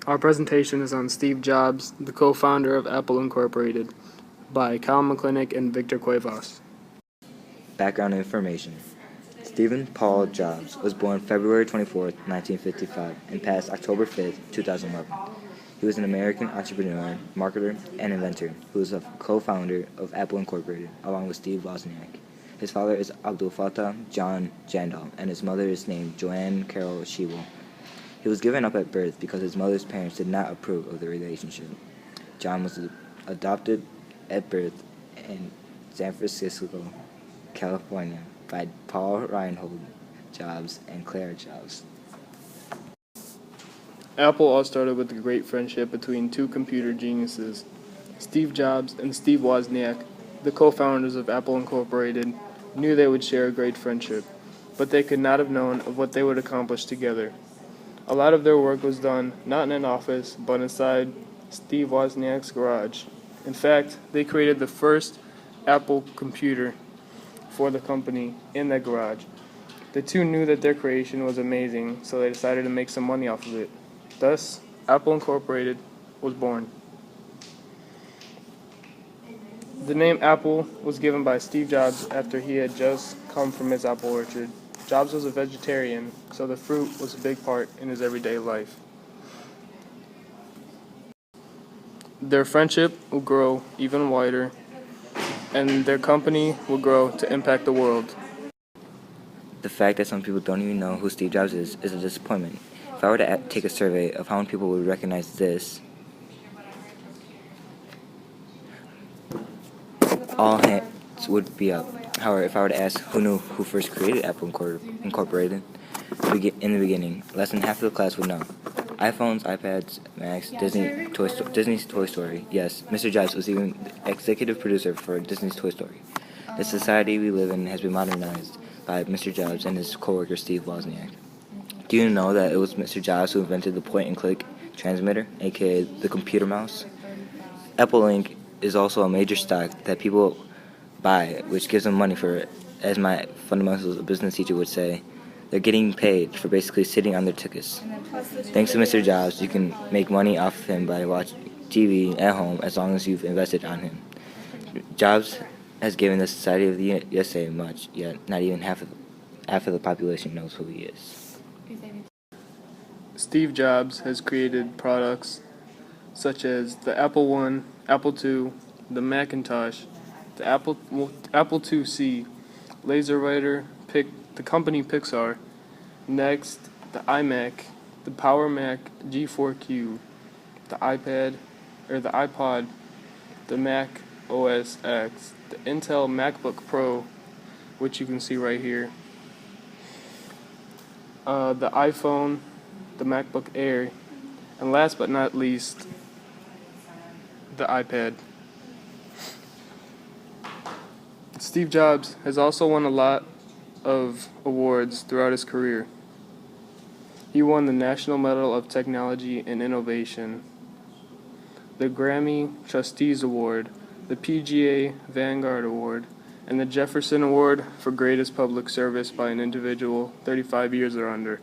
Our presentation is on Steve Jobs, the co-founder of Apple Incorporated, by Kyle McClintock and Victor Cuevas. Background information. Stephen Paul Jobs was born February 24, 1955, and passed October 5, 2011. He was an American entrepreneur, marketer, and inventor who was a co-founder of Apple Incorporated, along with Steve Wozniak. His father is Abdul Fattah John Jandal, and his mother is named Joanne Carol Shewell. He was given up at birth because his mother's parents did not approve of the relationship. John was adopted at birth in San Francisco, California, by Paul Reinhold Jobs and Claire Jobs. Apple all started with a great friendship between two computer geniuses, Steve Jobs and Steve Wozniak. The co-founders of Apple Incorporated knew they would share a great friendship, but they could not have known of what they would accomplish together. A lot of their work was done not in an office, but inside Steve Wozniak's garage. In fact, they created the first Apple computer for the company in that garage. The two knew that their creation was amazing, so they decided to make some money off of it. Thus, Apple Incorporated was born. The name Apple was given by Steve Jobs after he had just come from his apple orchard. Jobs was a vegetarian, so the fruit was a big part in his everyday life. Their friendship will grow even wider, and their company will grow to impact the world. The fact that some people don't even know who Steve Jobs is a disappointment. If I were to take a survey of how many people would recognize this, all hands would be up. However, if I were to ask who knew who first created Apple Incorporated in the beginning, less than half of the class would know. iPhones, iPads, Macs, Disney's Toy Story. Yes, Mr. Jobs was even the executive producer for Disney's Toy Story. The society we live in has been modernized by Mr. Jobs and his co-worker Steve Wozniak. Do you know that it was Mr. Jobs who invented the point-and-click transmitter, aka the computer mouse? Apple Inc. is also a major stock that people buy, which gives them money for it. As my fundamentals business teacher would say, they're getting paid for basically sitting on their tickets. Thanks to Mr. Jobs, you can make money off of him by watching TV at home as long as you've invested on him. Jobs has given the society of the USA much, yet not even half of the population knows who he is. Steve Jobs has created products such as the Apple I, Apple II, the Macintosh, the Apple IIc, Laser Writer, the company Pixar, next the iMac, the Power Mac G4Q, the iPod, the Mac OS X, the Intel MacBook Pro, which you can see right here, the iPhone, the MacBook Air, and last but not least, the iPad. Steve Jobs has also won a lot of awards throughout his career. He won the National Medal of Technology and Innovation, the Grammy Trustees Award, the PGA Vanguard Award, and the Jefferson Award for Greatest Public Service by an Individual 35 years or under.